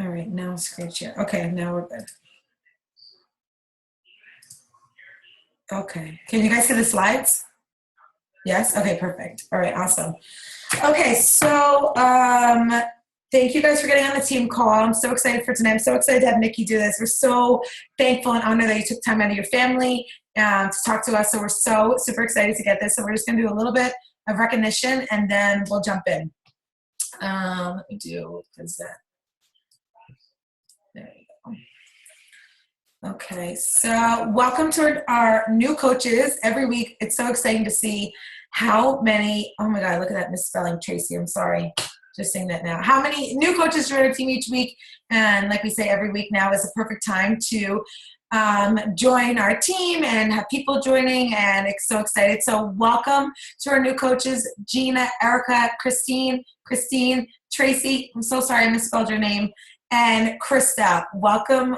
All right, now screen share. Okay, now we're good. Okay, can you guys see the slides? Yes? Okay, perfect. All right, awesome. Okay, so thank you guys for getting on the team call. I'm so excited for tonight. I'm so excited to have Nikki do this. We're so thankful and honored that you took time out of your family to talk to us. So we're so super excited to get this. So we're just going to do a little bit of recognition and then we'll jump in. Let me do present. There you go. Okay, so welcome to our new coaches. Every week, it's so exciting to see how many, oh my God, look at that misspelling, Tracy, I'm sorry. Just saying that now. How many new coaches join our team each week? And like we say, every week now is a perfect time to join our team and have people joining, and it's so excited. So welcome to our new coaches, Gina, Erica, Christine, Tracy, I'm so sorry I misspelled your name, and Krista. Welcome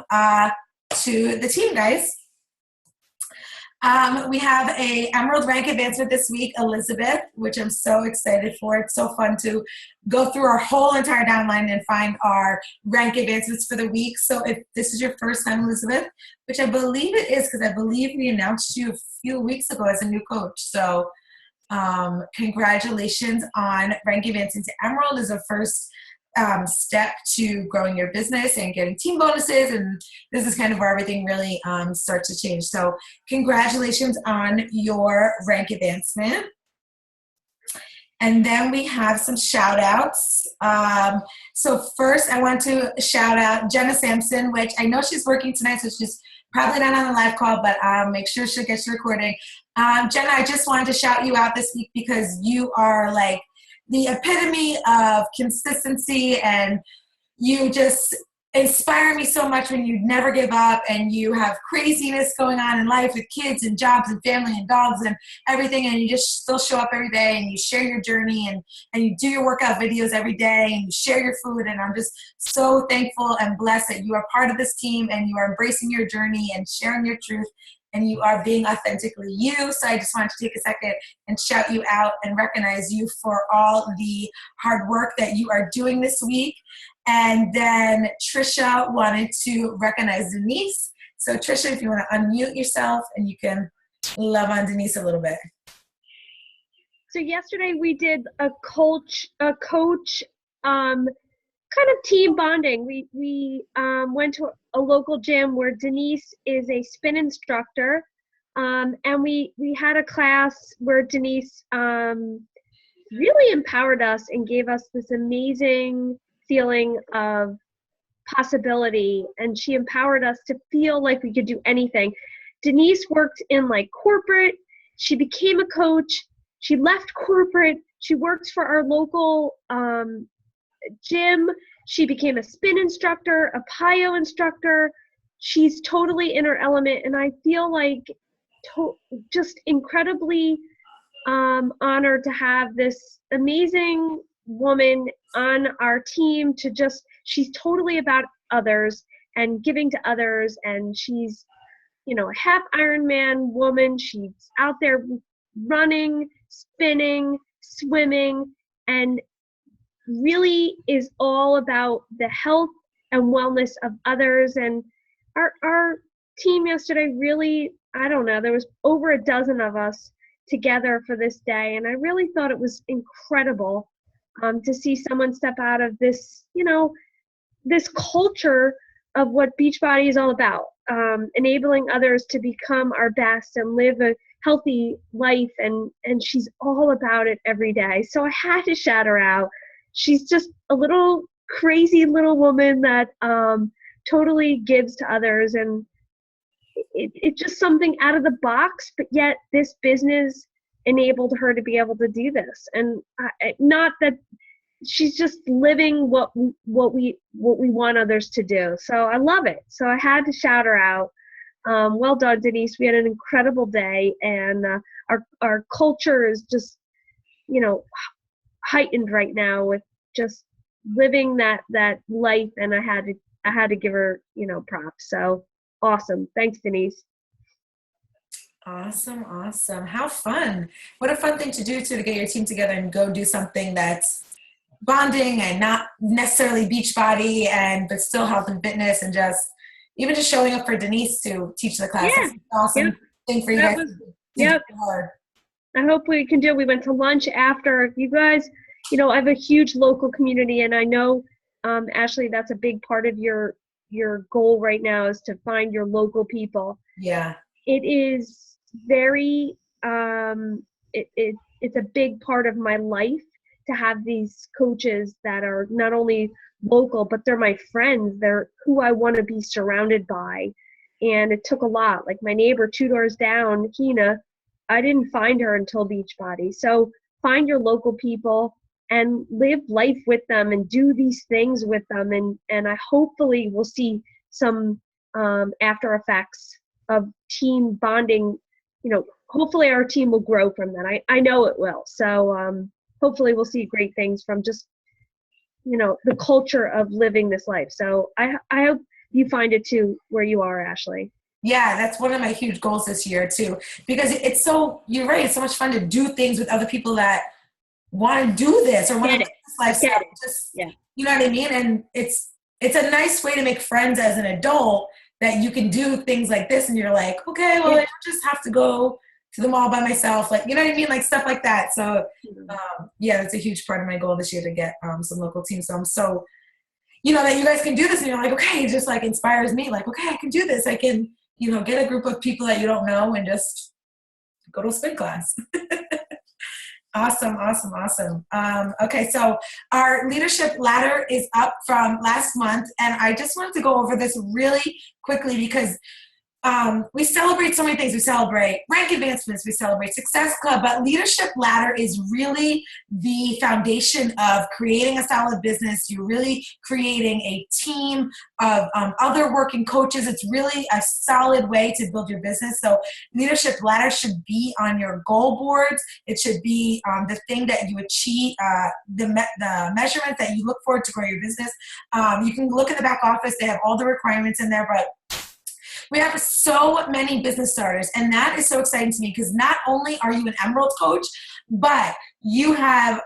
to the team, guys. We have a Emerald rank advancement this week, Elizabeth, which I'm so excited for. It's so fun to go through our whole entire downline and find our rank advancements for the week. So if this is your first time, Elizabeth, which I believe it is, because I believe we announced you a few weeks ago as a new coach. So congratulations on rank advancing to Emerald as a first step to growing your business and getting team bonuses, and this is kind of where everything really starts to change. So congratulations on your rank advancement. And then we have some shout outs. So first I want to shout out Jenna Sampson, which I know she's working tonight, so she's probably not on the live call, but make sure she gets your recording. Jenna, I just wanted to shout you out this week because you are like the epitome of consistency, and you just inspire me so much when you never give up and you have craziness going on in life with kids and jobs and family and dogs and everything, and you just still show up every day and you share your journey and you do your workout videos every day and you share your food, and I'm just so thankful and blessed that you are part of this team and you are embracing your journey and sharing your truth and you are being authentically you. So I just wanted to take a second and shout you out and recognize you for all the hard work that you are doing this week. And then Trisha wanted to recognize Denise. So Trisha, if you want to unmute yourself and you can love on Denise a little bit. So yesterday we did a coach kind of team bonding. We went to a local gym where Denise is a spin instructor, and we had a class where Denise really empowered us and gave us this amazing feeling of possibility, and she empowered us to feel like we could do anything. Denise worked in like corporate, she became a coach, she left corporate, she works for our local gym, she became a spin instructor, a PIO instructor. She's totally in her element, and I feel like just incredibly honored to have this amazing woman on our team. To just, she's totally about others and giving to others, and she's, you know, a half Ironman woman. She's out there running, spinning, swimming, and really is all about the health and wellness of others. And our team yesterday really, I don't know, there was over a dozen of us together for this day, and I really thought it was incredible to see someone step out of this, you know, this culture of what Beachbody is all about, enabling others to become our best and live a healthy life, and she's all about it every day. So I had to shout her out. She's just a little crazy little woman that totally gives to others, and it's just something out of the box, but yet this business enabled her to be able to do this. And not that she's just living what we want others to do. So I love it. So I had to shout her out. Well done, Denise. We had an incredible day, and our culture is just, you know, heightened right now with just living that life. And I had to give her, you know, props. So awesome. Thanks, Denise. Awesome. How fun. What a fun thing to do to get your team together and go do something that's bonding and not necessarily Beachbody but still health and fitness and just even just showing up for Denise to teach the class. Yeah. That's an awesome Yep. thing for you That guys was, to yep. do hard. I hope we can do. We went to lunch after. You guys, I have a huge local community, and I know, Ashley, that's a big part of your goal right now is to find your local people. Yeah. It is very, it's a big part of my life to have these coaches that are not only local, but they're my friends. They're who I want to be surrounded by. And it took a lot. Like my neighbor 2 doors down, Hina, I didn't find her until Beachbody. So find your local people and live life with them and do these things with them. And I hopefully will see some after effects of team bonding. Hopefully our team will grow from that. I know it will. So hopefully we'll see great things from just, the culture of living this life. So I hope you find it too where you are, Ashley. Yeah, that's one of my huge goals this year too, because you're right, it's so much fun to do things with other people that want to do this or want to live this lifestyle. You know what I mean? And it's a nice way to make friends as an adult that you can do things like this and you're like, okay, well, I don't just have to go to the mall by myself. Like, you know what I mean? Like stuff like that. So that's a huge part of my goal this year to get some local teams. So I'm so, that you guys can do this and you're like, okay, it just like inspires me. Like, okay, I can do this. I can, get a group of people that you don't know and just go to a spin class. Awesome. Okay, so our leadership ladder is up from last month, and I just wanted to go over this really quickly because we celebrate so many things. We celebrate rank advancements, we celebrate Success Club, but Leadership Ladder is really the foundation of creating a solid business. You're really creating a team of other working coaches. It's really a solid way to build your business. So Leadership Ladder should be on your goal boards. It should be the thing that you achieve, the measurements that you look for to grow your business. You can look in the back office. They have all the requirements in there, but we have so many business starters, and that is so exciting to me because not only are you an Emerald coach, but you have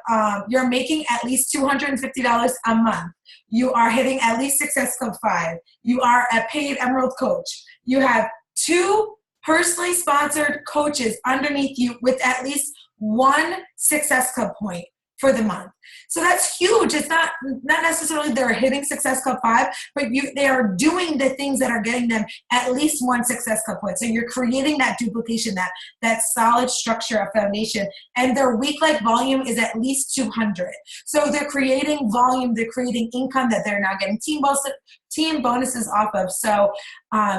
you're making at least $250 a month. You are hitting at least Success Club 5. You are a paid Emerald coach. You have 2 personally sponsored coaches underneath you with at least 1 Success Club point for the month. So that's huge. It's not necessarily they're hitting Success Club 5, but they are doing the things that are getting them at least 1 Success Club point. So you're creating that duplication, that solid structure of foundation. And their week-like volume is at least 200. So they're creating volume, they're creating income that they're now getting team bonuses off of. So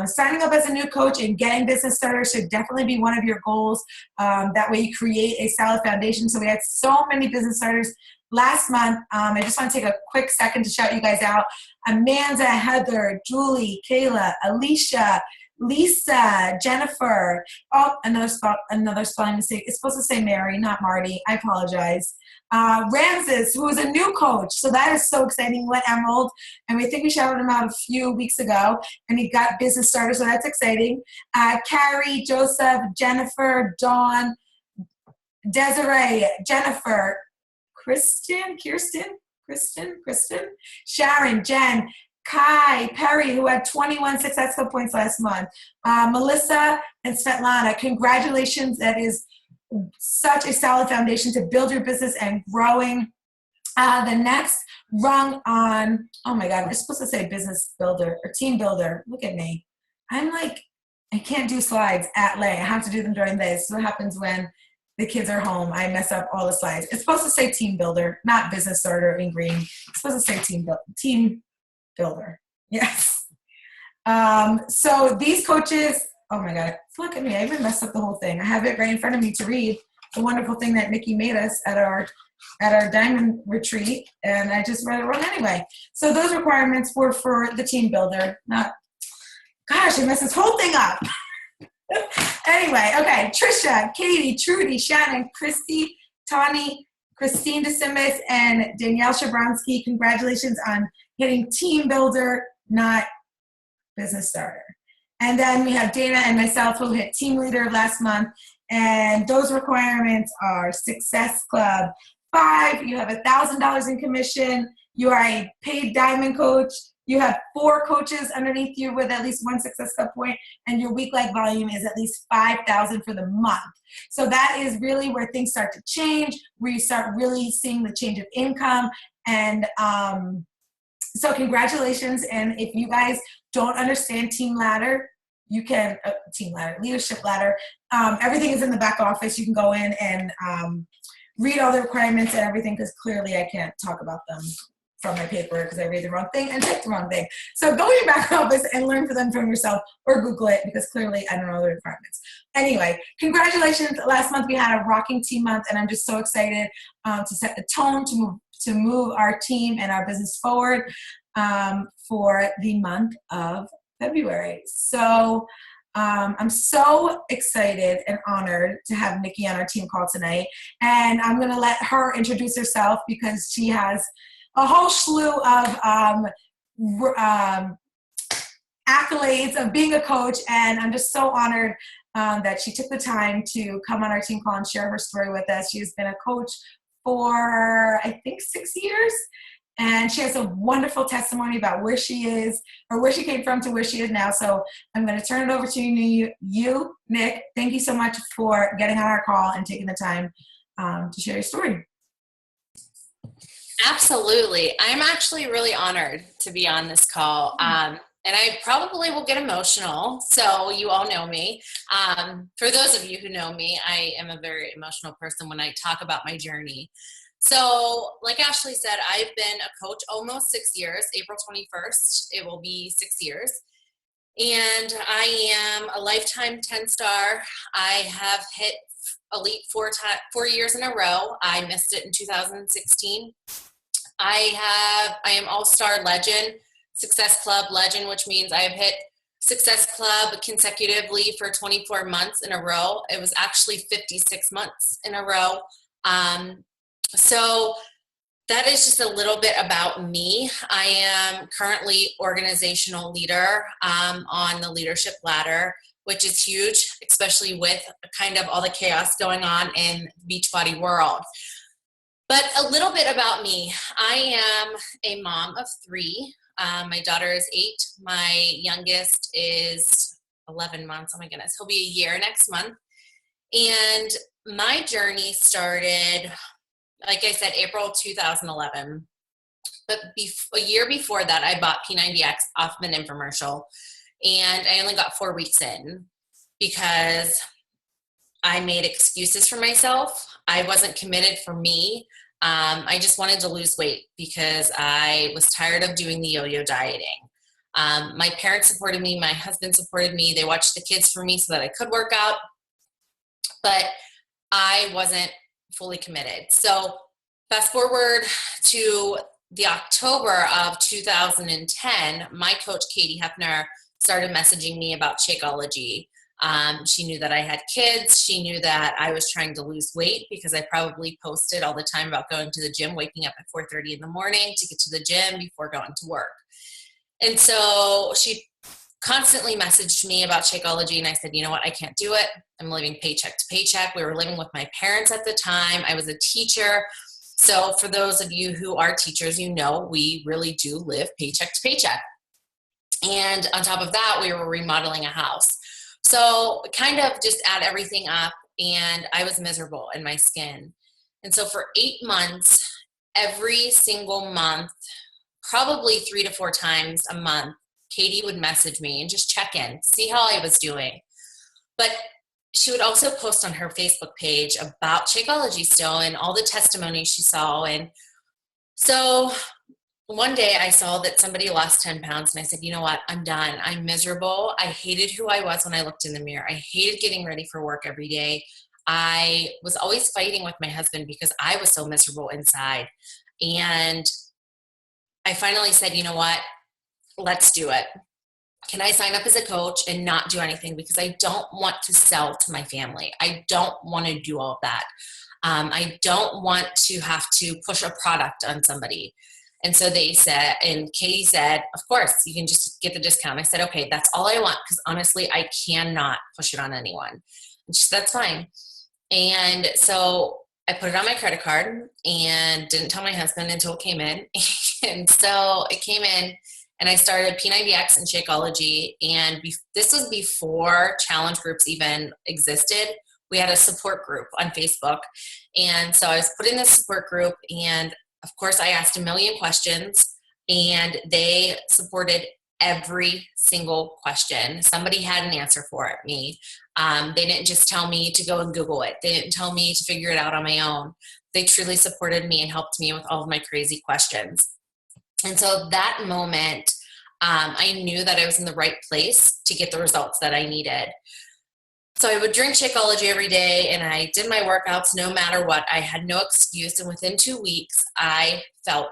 signing up as a new coach and getting business starters should definitely be one of your goals. That way you create a solid foundation. So we had so many business starters last month. I just want to take a quick second to shout you guys out. Amanda, Heather, Julie, Kayla, Alicia, Lisa, Jennifer. Oh, another spelling mistake. It's supposed to say Mary, not Marty. I apologize. Ramses, who is a new coach. So that is so exciting. He went Emerald, and we think we shouted him out a few weeks ago, and he got business started, so that's exciting. Carrie, Joseph, Jennifer, Dawn, Desiree, Jennifer, Kristen, Sharon, Jen, Kai, Perry, who had 21 Success Club points last month, Melissa, and Svetlana. Congratulations. That is such a solid foundation to build your business and growing. The next rung on, oh my God, we're supposed to say business builder or team builder. Look at me. I'm like, I can't do slides at lay. I have to do them during this. So what happens when the kids are home? I mess up all the slides. It's supposed to say team builder, not business starter in green. It's supposed to say team builder. Yes. So these coaches, oh my God, look at me. I even messed up the whole thing. I have it right in front of me to read the wonderful thing that Nikki made us at our diamond retreat, and I just read it wrong anyway. So those requirements were for the team builder, not, gosh, I messed this whole thing up. Anyway, okay, Trisha, Katie, Trudy, Shannon, Christy, Tawny, Christine DeSimis, and Danielle Shabronsky, congratulations on hitting team builder, not business starter. And then we have Dana and myself who hit team leader last month, and those requirements are Success Club 5, you have $1,000 in commission, you are a paid diamond coach, you have 4 coaches underneath you with at least 1 Success Club point, and your week-like volume is at least 5,000 for the month. So that is really where things start to change, where you start really seeing the change of income. And so congratulations. And if you guys don't understand Team Ladder, you can, Team Ladder, Leadership Ladder, everything is in the back office. You can go in and read all the requirements and everything, because clearly I can't talk about them from my paper because I read the wrong thing and type the wrong thing. So go to your back office and learn for them from yourself, or Google it, because clearly I don't know the requirements. Anyway, congratulations. Last month we had a rocking team month, and I'm just so excited to set the tone, to move our team and our business forward for the month of February. So I'm so excited and honored to have Nikki on our team call tonight. And I'm going to let her introduce herself, because she has a whole slew of accolades of being a coach. And I'm just so honored that she took the time to come on our team call and share her story with us. She has been a coach for, I think, 6 years. And she has a wonderful testimony about where she is, or where she came from to where she is now. So I'm going to turn it over to you, Nick. Thank you so much for getting on our call and taking the time to share your story. Absolutely. I'm actually really honored to be on this call. And I probably will get emotional. So you all know me. For those of you who know me, I am a very emotional person when I talk about my journey. So like Ashley said, I've been a coach almost 6 years. April 21st, it will be 6 years. And I am a lifetime 10-star. I have hit elite 4 years in a row. I missed it in 2016. I am All-Star Legend, Success Club Legend, which means I have hit Success Club consecutively for 24 months in a row. It was actually 56 months in a row. So that is just a little bit about me. I am currently organizational leader on the leadership ladder, which is huge, especially with kind of all the chaos going on in the Beachbody world. But a little bit about me. I am a mom of 3. My daughter is 8. My youngest is 11 months. Oh my goodness, he'll be a year next month. And my journey started, like I said, April 2011. But a year before that, I bought P90X off of an infomercial. And I only got 4 weeks in because I made excuses for myself. I wasn't committed for me. I just wanted to lose weight because I was tired of doing the yo-yo dieting. My parents supported me. My husband supported me. They watched the kids for me so that I could work out. But I wasn't fully committed. So fast forward to the October of 2010, my coach, Katie Hefner, started messaging me about Shakeology. She knew that I had kids. She knew that I was trying to lose weight because I probably posted all the time about going to the gym, waking up at 4:30 in the morning to get to the gym before going to work. And so she constantly messaged me about Shakeology, and I said, you know what, I can't do it. I'm living paycheck to paycheck. We were living with my parents at the time. I was a teacher. So for those of you who are teachers, you know we really do live paycheck to paycheck. And on top of that, we were remodeling a house. So kind of just add everything up, and I was miserable in my skin. And so for 8 months, every single month, probably 3 to 4 times a month, Katie would message me and just check in, see how I was doing. But she would also post on her Facebook page about Shakeology still and all the testimonies she saw. And so one day I saw that somebody lost 10 pounds, and I said, you know what, I'm done. I'm miserable. I hated who I was when I looked in the mirror. I hated getting ready for work every day. I was always fighting with my husband because I was so miserable inside. And I finally said, you know what, let's do it. Can I sign up as a coach and not do anything? Because I don't want to sell to my family. I don't want to do all of that. I don't want to have to push a product on somebody. And so they said, and Katie said, of course, you can just get the discount. I said, okay, that's all I want, because honestly, I cannot push it on anyone. And she said, that's fine. And so I put it on my credit card and didn't tell my husband until it came in. And so it came in and I started P90X and Shakeology. And this was before challenge groups even existed. We had a support group on Facebook. And so I was put in this support group, and of course I asked a million questions, and they supported every single question. Somebody had an answer for it, me. They didn't just tell me to go and Google it. They didn't tell me to figure it out on my own. They truly supported me and helped me with all of my crazy questions. And so that moment, I knew that I was in the right place to get the results that I needed. So I would drink Shakeology every day, and I did my workouts no matter what. I had no excuse. And within 2 weeks, I felt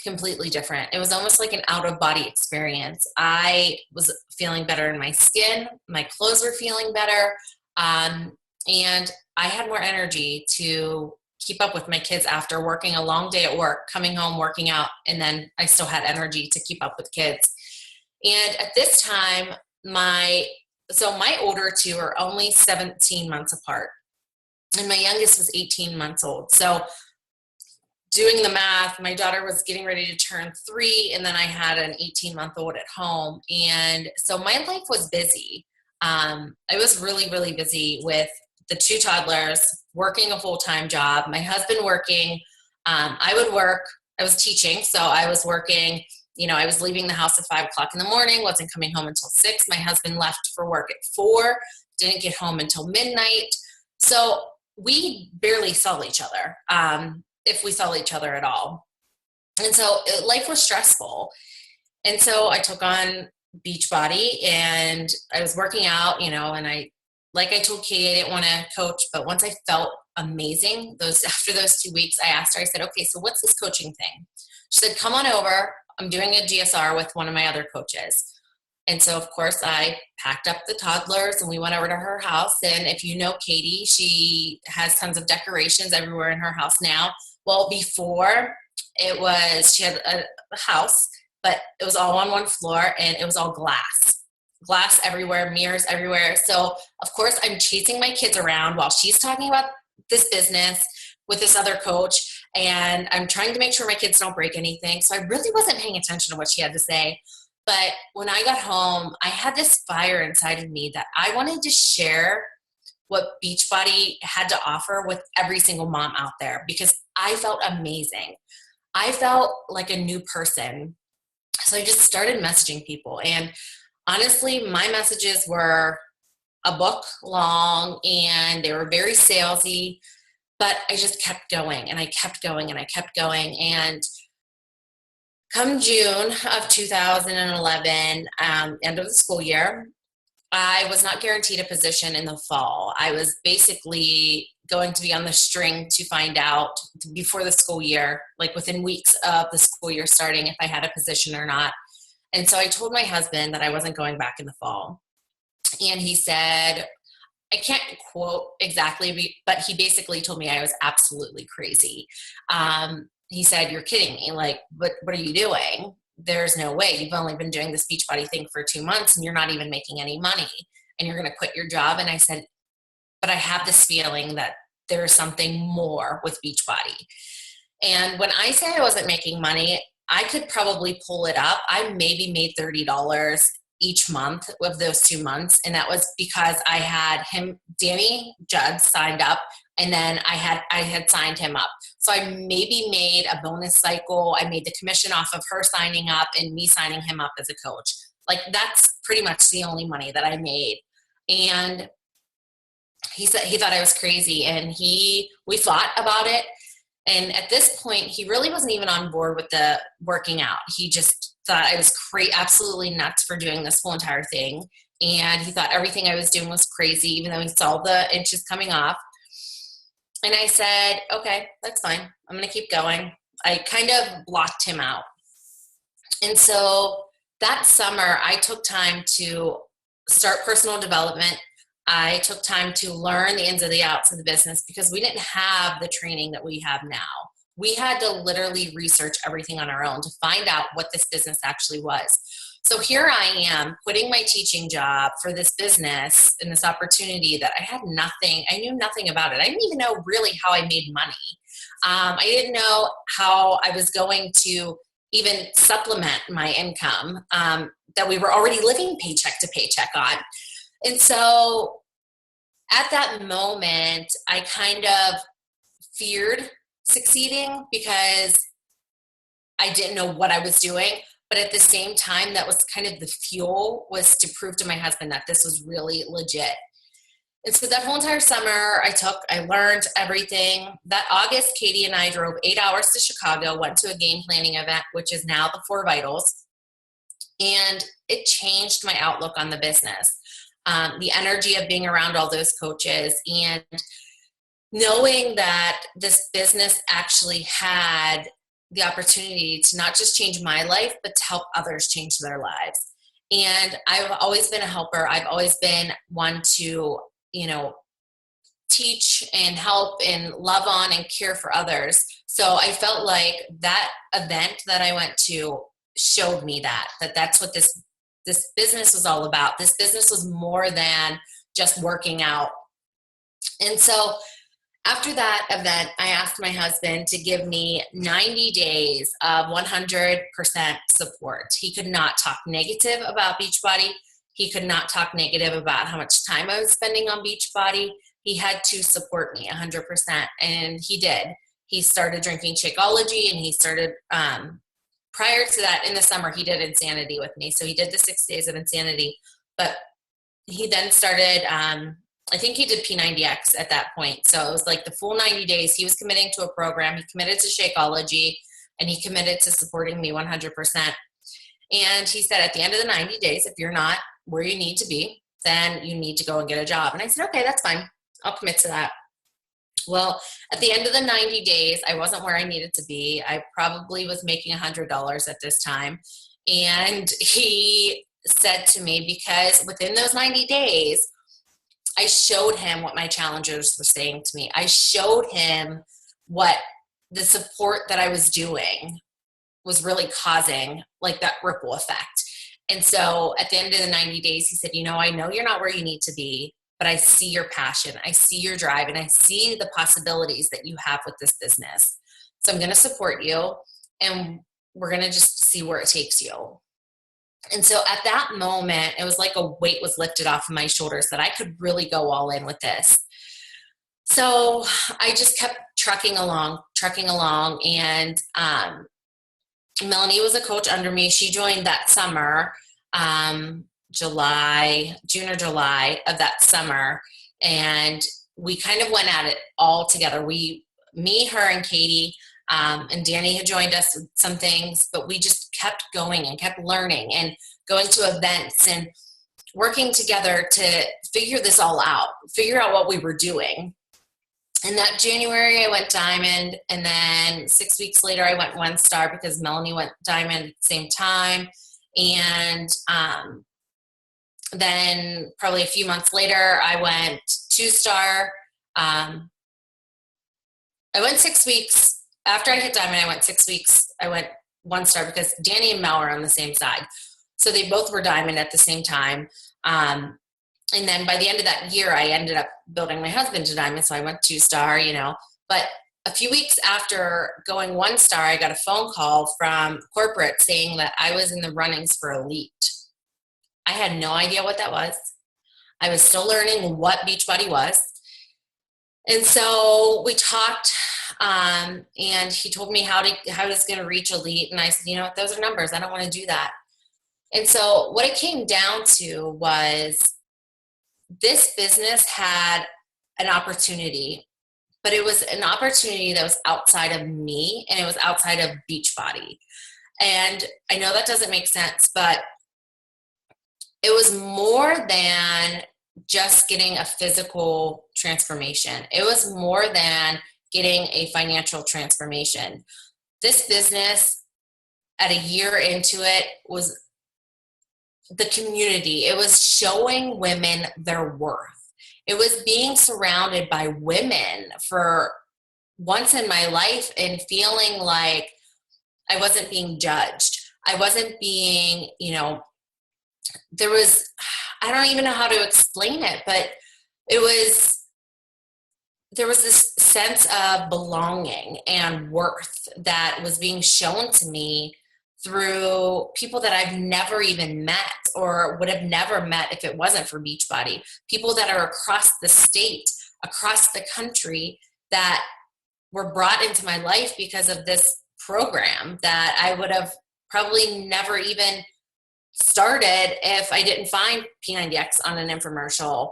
completely different. It was almost like an out-of-body experience. I was feeling better in my skin. My clothes were feeling better. And I had more energy to keep up with my kids after working a long day at work, coming home, working out, and then I still had energy to keep up with kids. And at this time, my older two are only 17 months apart, and my youngest was 18 months old. So doing the math, my daughter was getting ready to turn 3, and then I had an 18-month-old at home. And so my life was busy. I was really, really busy with the 2 toddlers, working a full-time job, my husband working. I would work. I was teaching, so I was working. I was leaving the house at 5 o'clock in the morning, wasn't coming home until 6. My husband left for work at 4, didn't get home until midnight. So we barely saw each other, if we saw each other at all. And so life was stressful. And so I took on Beachbody, and I was working out, and like I told Katie, I didn't want to coach, but once I felt amazing, after those 2 weeks, I asked her, I said, okay, so what's this coaching thing? She said, come on over. I'm doing a GSR with one of my other coaches. And so, of course, I packed up the toddlers and we went over to her house. And if you know Katie, she has tons of decorations everywhere in her house now. Well, before she had a house, but it was all on one floor, and it was all glass everywhere, mirrors everywhere. So of course I'm chasing my kids around while she's talking about this business with this other coach, and I'm trying to make sure my kids don't break anything. So I really wasn't paying attention to what she had to say. But when I got home, I had this fire inside of me that I wanted to share what Beachbody had to offer with every single mom out there, because I felt amazing. I felt like a new person. So I just started messaging people, and honestly, my messages were a book long, and they were very salesy, but I just kept going, and I kept going, and I kept going. And come June of 2011, end of the school year, I was not guaranteed a position in the fall. I was basically going to be on the string to find out before the school year, like within weeks of the school year starting, if I had a position or not. And so I told my husband that I wasn't going back in the fall. And he said, I can't quote exactly, but he basically told me I was absolutely crazy. He said, you're kidding me. Like, what are you doing? There's no way. You've only been doing this Beachbody thing for 2 months, and you're not even making any money, and you're going to quit your job. And I said, but I have this feeling that there's something more with Beachbody. And when I say I wasn't making money, I could probably pull it up. I maybe made $30 each month of those 2 months. And that was because I had Danny Judd signed up, and then I had signed him up. So I maybe made a bonus cycle. I made the commission off of her signing up and me signing him up as a coach. Like, that's pretty much the only money that I made. And he said he thought I was crazy, and we fought about it. And at this point, he really wasn't even on board with the working out. He just thought I was absolutely nuts for doing this whole entire thing. And he thought everything I was doing was crazy, even though he saw the inches coming off. And I said, okay, that's fine. I'm going to keep going. I kind of blocked him out. And so that summer, I took time to start personal development. I took time to learn the ins and the outs of the business, because we didn't have the training that we have now. we had to literally research everything on our own to find out what this business actually was. So here I am quitting my teaching job for this business and this opportunity that I knew nothing about it. I didn't even know really how I made money. I didn't know how I was going to even supplement my income that we were already living paycheck to paycheck on. And so at that moment, I kind of feared succeeding because I didn't know what I was doing. But at the same time, that was kind of the fuel, was to prove to my husband that this was really legit. And so that whole entire summer I learned everything. That August, Katie and I drove 8 hours to Chicago, went to a game planning event, which is now the 4 Vitals. And it changed my outlook on the business. The energy of being around all those coaches and knowing that this business actually had the opportunity to not just change my life, but to help others change their lives. And I've always been a helper. I've always been one to, teach and help and love on and care for others. So I felt like that event that I went to showed me that's what this business was all about. This business was more than just working out. And so after that event, I asked my husband to give me 90 days of 100% support. He could not talk negative about Beachbody. He could not talk negative about how much time I was spending on Beachbody. He had to support me 100%, and he did. He started drinking Shakeology, and he started, prior to that, in the summer, he did Insanity with me. So he did the 6 days of Insanity, but he then started, I think he did P90X at that point. So it was like the full 90 days. He was committing to a program. He committed to Shakeology, and he committed to supporting me 100%. And he said, at the end of the 90 days, if you're not where you need to be, then you need to go and get a job. And I said, okay, that's fine. I'll commit to that. Well, at the end of the 90 days, I wasn't where I needed to be. I probably was making $100 at this time. And he said to me, because within those 90 days, I showed him what my challengers were saying to me. I showed him what the support that I was doing was really causing, like that ripple effect. And so at the end of the 90 days, he said, I know you're not where you need to be, but I see your passion. I see your drive, and I see the possibilities that you have with this business. So I'm going to support you, and we're going to just see where it takes you. And so at that moment, it was like a weight was lifted off of my shoulders that I could really go all in with this. So I just kept trucking along. And Melanie was a coach under me. She joined that summer, June or July of that summer. And we kind of went at it all together. Me, her, and Katie, and Danny had joined us with some things, but we just kept going and kept learning and going to events and working together to figure this all out, figure out what we were doing. In that January, I went Diamond, and then 6 weeks later, I went 1 star because Melanie went Diamond at the same time. And then probably a few months later, I went 2 star. I went 6 weeks. After I hit Diamond, I went 6 weeks. I went 1 star because Danny and Mel are on the same side. So they both were Diamond at the same time. And then by the end of that year, I ended up building my husband to Diamond. So I went 2 star, But a few weeks after going 1 star, I got a phone call from corporate saying that I was in the runnings for Elite. I had no idea what that was. I was still learning what Beachbody was. And so we talked, and he told me how I was going to reach Elite. And I said, those are numbers. I don't want to do that. And so what it came down to was this business had an opportunity, but it was an opportunity that was outside of me, and it was outside of Beachbody. And I know that doesn't make sense, but it was more than just getting a physical transformation. It was more than getting a financial transformation. This business, at a year into it, was the community. It was showing women their worth. It was being surrounded by women for once in my life and feeling like I wasn't being judged. I wasn't being, I don't even know how to explain it, but there was this sense of belonging and worth that was being shown to me through people that I've never even met or would have never met if it wasn't for Beachbody. People that are across the state, across the country, that were brought into my life because of this program that I would have probably never even started if I didn't find P90X on an infomercial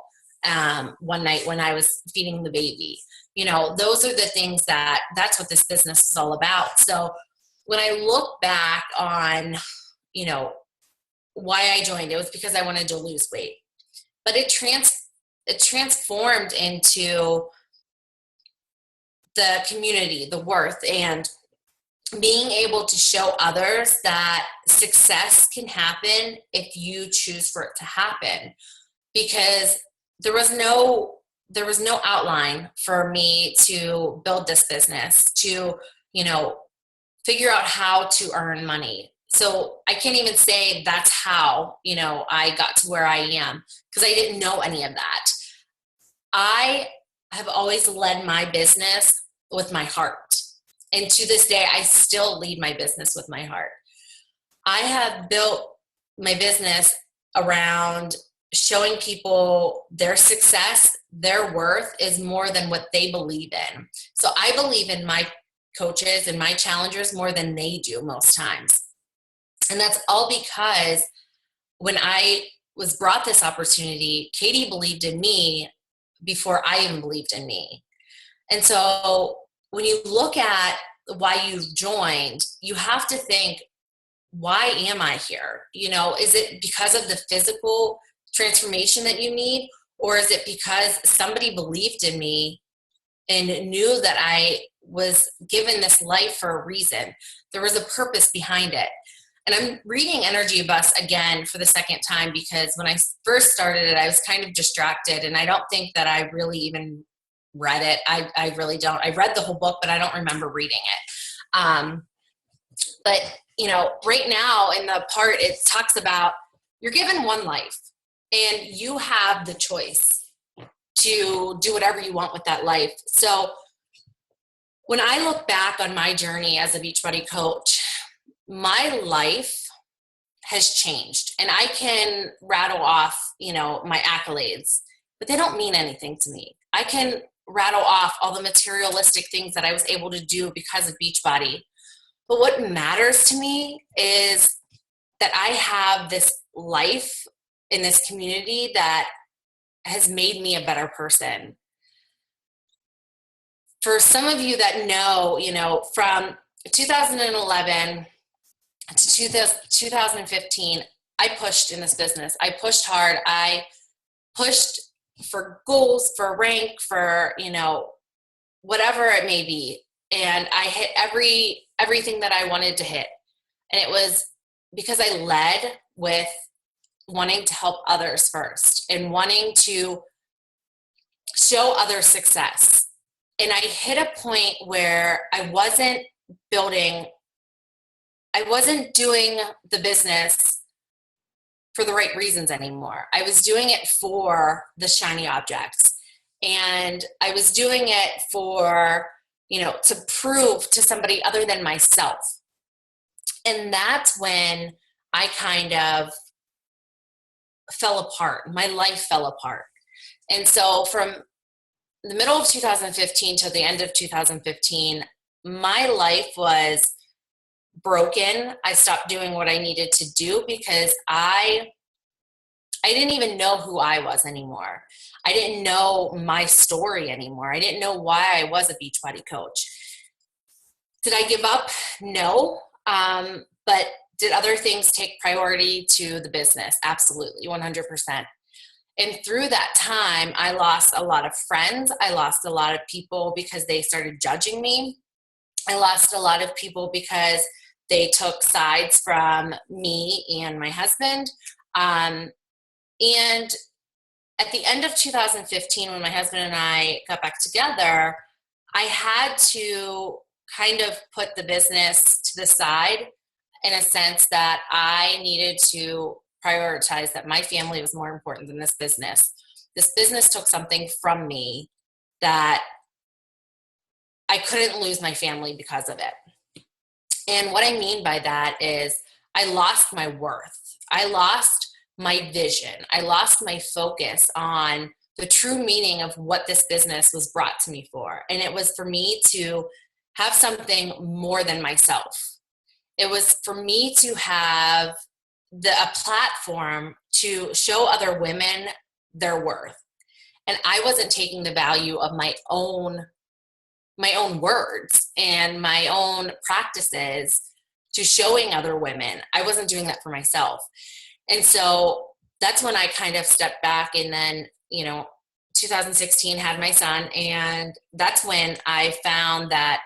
one night when I was feeding the baby. Those are the things that's what this business is all about. So when I look back on, why I joined, it was because I wanted to lose weight, but it transformed into the community, the worth, and being able to show others that success can happen if you choose for it to happen. Because there was no outline for me to build this business, to, figure out how to earn money. So I can't even say that's how, I got to where I am, because I didn't know any of that. I have always led my business with my heart. And to this day, I still lead my business with my heart. I have built my business around showing people their success, their worth is more than what they believe in. So I believe in my coaches and my challengers more than they do most times. And that's all because when I was brought this opportunity, Katie believed in me before I even believed in me. And so when you look at why you've joined, you have to think, why am I here? Is it because of the physical transformation that you need? Or is it because somebody believed in me and knew that I was given this life for a reason? There was a purpose behind it. And I'm reading Energy Bus again for the second time, because when I first started it, I was kind of distracted, and I don't think that I really even read it. I really don't. I read the whole book, but I don't remember reading it. But, right now in the part, it talks about you're given one life and you have the choice to do whatever you want with that life. So when I look back on my journey as a Beachbody coach, my life has changed, and I can rattle off, my accolades, but they don't mean anything to me. I can rattle off all the materialistic things that I was able to do because of Beachbody. But what matters to me is that I have this life in this community that has made me a better person. For some of you that know, from 2011 to 2015, I pushed in this business. I pushed hard. I pushed for goals, for rank, for, whatever it may be. And I hit everything that I wanted to hit. And it was because I led with wanting to help others first and wanting to show others success. And I hit a point where I wasn't doing the business for the right reasons anymore. I was doing it for the shiny objects. And I was doing it for, to prove to somebody other than myself. And that's when I kind of fell apart. My life fell apart. And so from the middle of 2015 to the end of 2015, my life was broken. I stopped doing what I needed to do because I didn't even know who I was anymore. I didn't know my story anymore. I didn't know why I was a Beachbody coach. Did I give up? No. But did other things take priority to the business? Absolutely, 100%. And through that time, I lost a lot of friends. I lost a lot of people because they started judging me. I lost a lot of people because they took sides from me and my husband. And at the end of 2015, when my husband and I got back together, I had to kind of put the business to the side in a sense that I needed to prioritize that my family was more important than this business. This business took something from me that I couldn't lose my family because of it. And what I mean by that is I lost my worth. I lost my vision. I lost my focus on the true meaning of what this business was brought to me for. And it was for me to have something more than myself. It was for me to have a platform to show other women their worth. And I wasn't taking the value of my own words and my own practices to showing other women. I wasn't doing that for myself. And so that's when I kind of stepped back, and then, 2016 had my son. And that's when I found that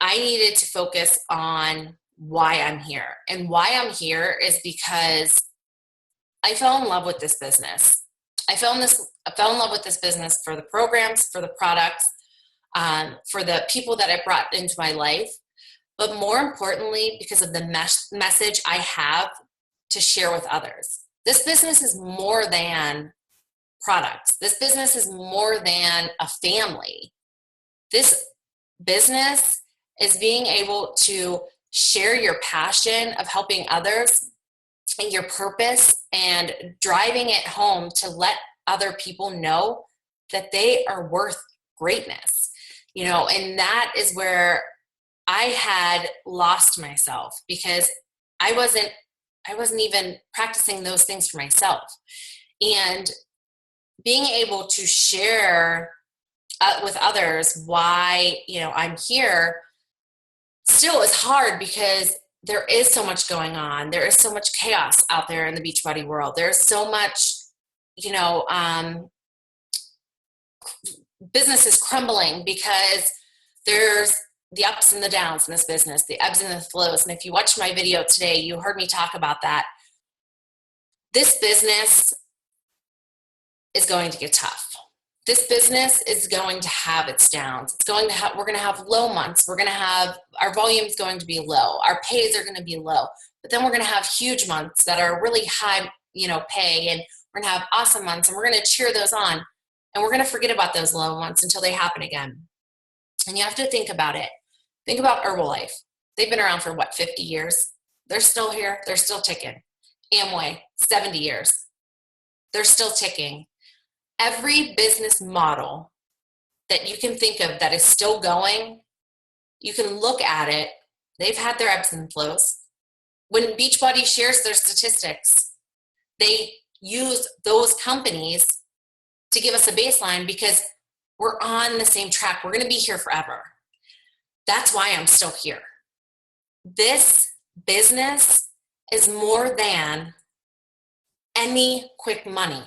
I needed to focus on why I'm here. And why I'm here is because I fell in love with this business. I fell in love with this business for the programs, for the products, for the people that I brought into my life, but more importantly, because of the message I have to share with others. This business is more than products. This business is more than a family. This business is being able to share your passion of helping others and your purpose and driving it home to let other people know that they are worth greatness, and that is where I had lost myself, because I wasn't even practicing those things for myself. And being able to share with others why, I'm here still is hard, because there is so much going on. There is so much chaos out there in the Beachbody world. There's so much, business is crumbling because there's the ups and the downs in this business, the ebbs and the flows. And if you watched my video today, you heard me talk about that. This business is going to get tough. This business is going to have its downs. We're going to have low months. Our volume's going to be low. Our pays are going to be low. But then we're going to have huge months that are really high, pay, and we're going to have awesome months, and we're going to cheer those on. And we're going to forget about those low months until they happen again. And you have to think about it. Think about Herbalife. They've been around for 50 years? They're still here. They're still ticking. Amway, 70 years. They're still ticking. Every business model that you can think of that is still going, you can look at it. They've had their ebbs and flows. When Beachbody shares their statistics, they use those companies to give us a baseline, because we're on the same track. We're going to be here forever. That's why I'm still here. This business is more than any quick money.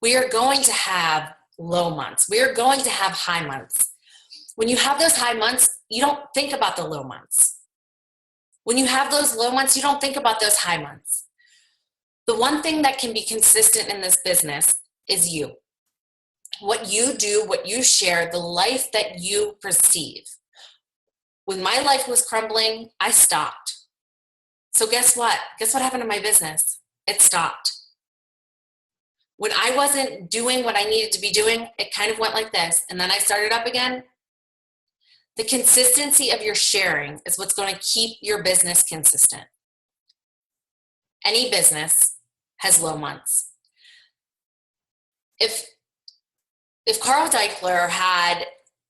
We are going to have low months. We are going to have high months. When you have those high months, you don't think about the low months. When you have those low months, you don't think about those high months. The one thing that can be consistent in this business is you. What you do, what you share, the life that you perceive. When my life was crumbling, I stopped. So guess what? Guess what happened to my business? It stopped. When I wasn't doing what I needed to be doing, it kind of went like this. And then I started up again. The consistency of your sharing is what's going to keep your business consistent. Any business has low months. If Carl Deichler had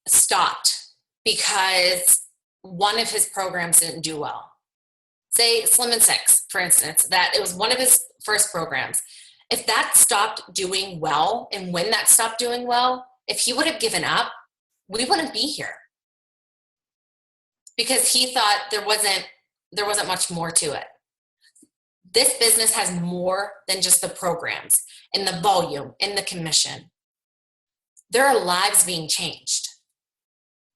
stopped because one of his programs didn't do well, say Slim and Six, for instance, that it was one of his first programs. If that stopped doing well, and when that stopped doing well, if he would have given up, we wouldn't be here. Because he thought there wasn't much more to it. This business has more than just the programs and the volume and the commission. There are lives being changed.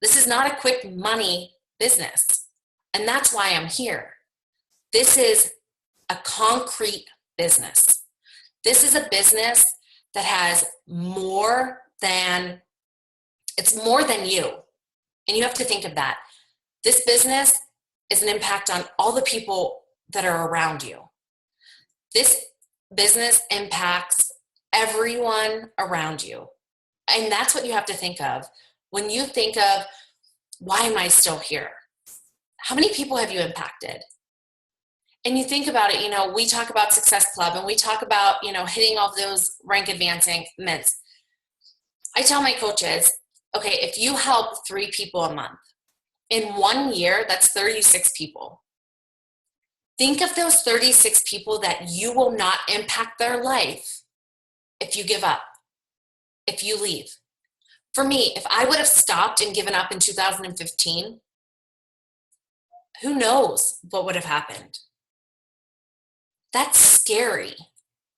This is not a quick money business. And that's why I'm here. This is a concrete business. This is a business that has more than It's more than you. And you have to think of that. This business is an impact on all the people that are around you. This business impacts everyone around you. And that's what you have to think of. When you think of, why am I still here? How many people have you impacted? And you think about it, we talk about Success Club and we talk about, hitting all those rank advancements. I tell my coaches, okay, if you help 3 people a month, in 1 year, that's 36 people. Think of those 36 people that you will not impact their life if you give up, if you leave. For me, if I would have stopped and given up in 2015, who knows what would have happened? That's scary.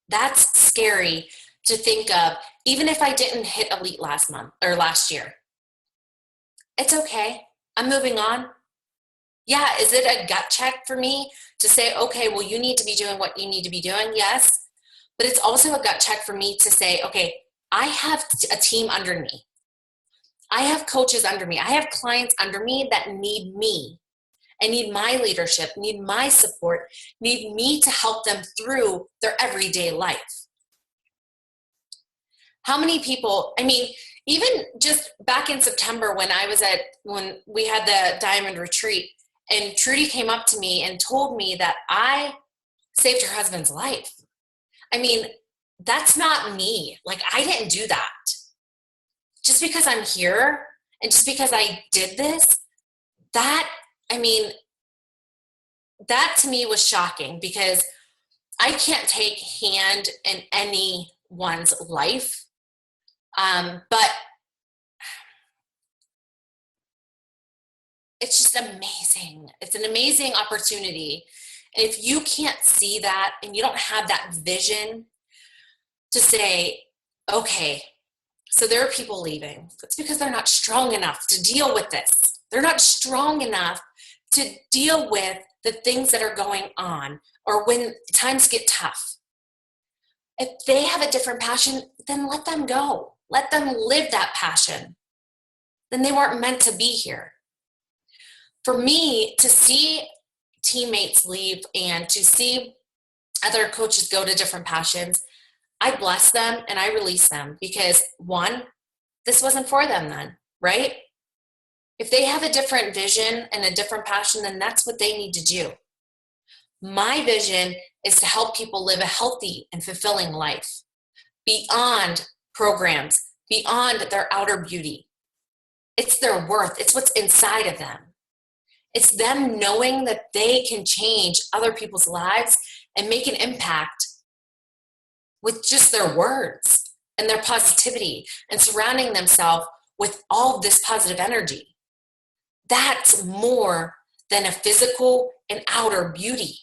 That's scary to think of, even if I didn't hit elite last month or last year. It's okay. I'm moving on. Yeah, is it a gut check for me to say, okay, well, you need to be doing what you need to be doing? Yes. But it's also a gut check for me to say, okay, I have a team under me. I have coaches under me. I have clients under me that need me and need my leadership, need my support, need me to help them through their everyday life. How many people, even just back in September when we had the Diamond Retreat, and Trudy came up to me and told me that I saved her husband's life. That's not me. I didn't do that. Just because I'm here and just because I did this, that to me was shocking, because I can't take hand in anyone's life. But it's just amazing. It's an amazing opportunity. And if you can't see that and you don't have that vision to say, okay, so there are people leaving. It's because they're not strong enough to deal with this. They're not strong enough to deal with the things that are going on, or when times get tough. If they have a different passion, then let them go. Let them live that passion. Then they weren't meant to be here. For me, to see teammates leave and to see other coaches go to different passions, I bless them and I release them, because one, this wasn't for them then, right? If they have a different vision and a different passion, then that's what they need to do. My vision is to help people live a healthy and fulfilling life beyond programs, beyond their outer beauty. It's their worth. It's what's inside of them. It's them knowing that they can change other people's lives and make an impact with just their words and their positivity, and surrounding themselves with all this positive energy. That's more than a physical and outer beauty.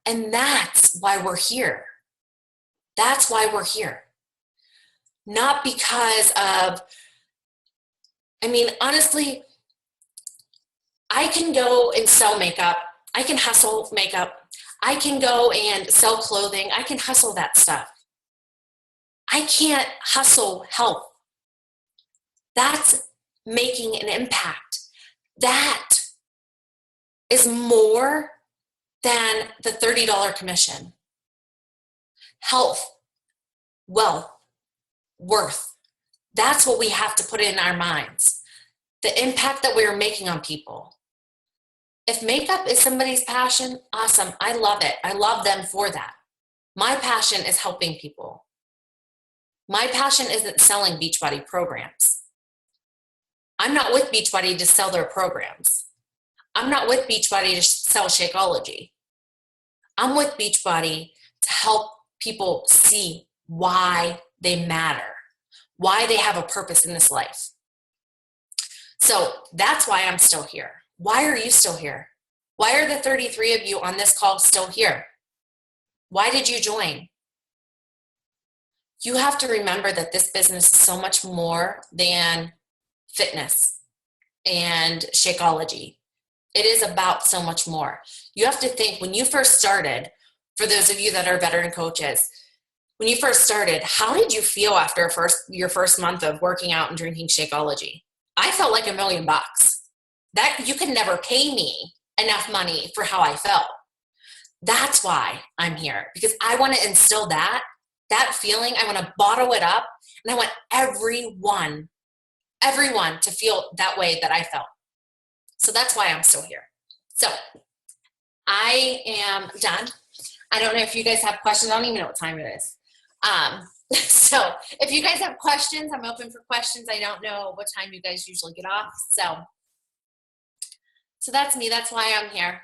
And that's why we're here. That's why we're here. Not because of, honestly, I can go and sell makeup. I can hustle makeup. I can go and sell clothing. I can hustle that stuff. I can't hustle health. That's making an impact. That is more than the $30 commission. Health, wealth, worth. That's what we have to put in our minds. The impact that we are making on people. If makeup is somebody's passion, awesome. I love it. I love them for that. My passion is helping people. My passion isn't selling Beachbody programs. I'm not with Beachbody to sell their programs. I'm not with Beachbody to sell Shakeology. I'm with Beachbody to help people see why they matter, why they have a purpose in this life. So that's why I'm still here. Why are you still here? Why are the 33 of you on this call still here? Why did you join? You have to remember that this business is so much more than fitness and Shakeology. It is about so much more. You have to think, when you first started, for those of you that are veteran coaches, when you first started, how did you feel after your first month of working out and drinking Shakeology? I felt like $1,000,000. That you could never pay me enough money for how I felt. That's why I'm here, because I want to instill that feeling. I want to bottle it up, and I want everyone to feel that way that I felt. So that's why I'm still here. So I am done. I don't know if you guys have questions. I don't even know what time it is. So if you guys have questions, I'm open for questions. I don't know what time you guys usually get off. So that's me. That's why I'm here.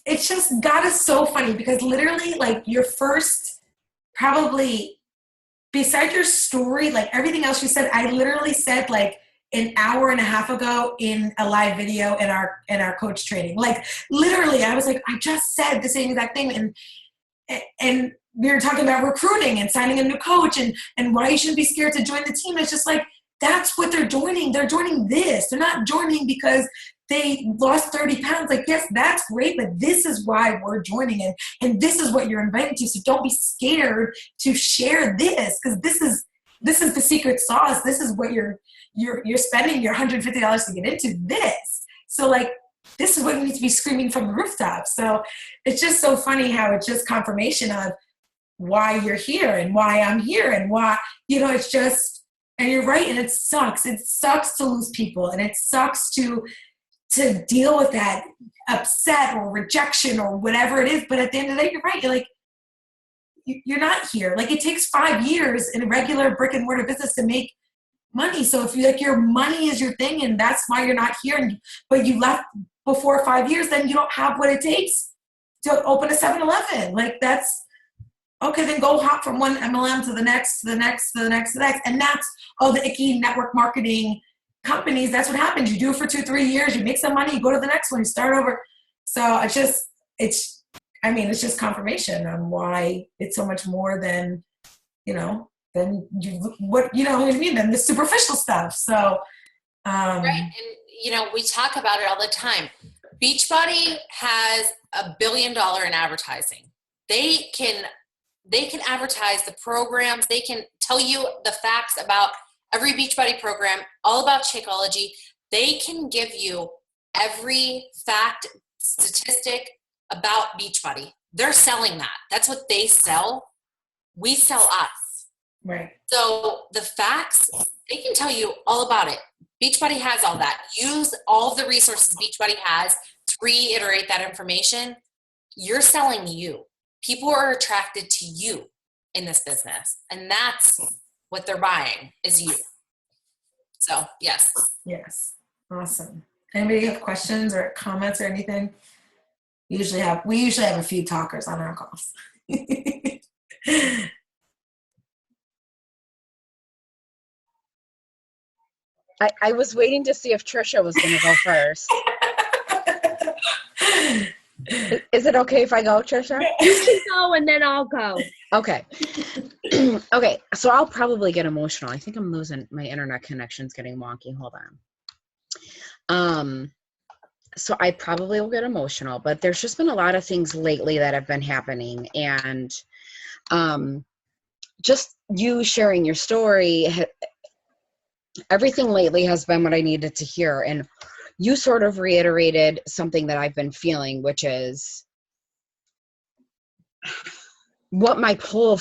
It's just, God is so funny, because literally, like, your first, probably, besides your story, like everything else you said, I literally said like an hour and a half ago in a live video in our coach training. Like, literally, I was like, I just said the same exact thing. And we were talking about recruiting and signing a new coach and why you shouldn't be scared to join the team. It's just like, that's what they're joining. They're joining this. They're not joining because they lost 30 pounds. Like, yes, that's great, but this is why we're joining it. And this is what you're invited to. So don't be scared to share this, because this is the secret sauce. This is what you're spending your $150 to get into this. So, like, this is what you need to be screaming from the rooftops. So it's just so funny how it's just confirmation of why you're here and why I'm here and why, it's just, and you're right. And it sucks. It sucks to lose people, and it sucks to deal with that upset or rejection or whatever it is. But at the end of the day, you're right. You're like, you're not here. Like, it takes 5 years in a regular brick and mortar business to make money. So if you like, your money is your thing and that's why you're not here, but you left before 5 years, then you don't have what it takes to open a 7-Eleven. Like, that's okay. Then go hop from one MLM to the next, to the next, to the next, to the next. And that's all the icky network marketing companies. That's what happens. You do it for 2-3 years, you make some money, you go to the next one, you start over. So it's just confirmation on why it's so much more than, than what I mean, than the superficial stuff. So, right. And, we talk about it all the time. Beachbody has $1 billion in advertising. They can advertise the programs. They can tell you the facts about every Beachbody program, all about Shakeology. They can give you every fact, statistic about Beachbody. They're selling that. That's what they sell. We sell us. Right. So the facts, they can tell you all about it. Beachbody has all that. Use all of the resources Beachbody has to reiterate that information. You're selling you. People are attracted to you in this business, and that's what they're buying is you. So, yes. Yes. Awesome. Anybody have questions or comments or anything? We usually have a few talkers on our calls. I was waiting to see if Trisha was going to go first. Is it okay if I go, Trisha? You can go and then I'll go. Okay. Okay. So I'll probably get emotional. I think I'm losing my internet connection's getting wonky. Hold on. So I probably will get emotional, but there's just been a lot of things lately that have been happening, and just you sharing your story, everything lately has been what I needed to hear. And you sort of reiterated something that I've been feeling, which is what my whole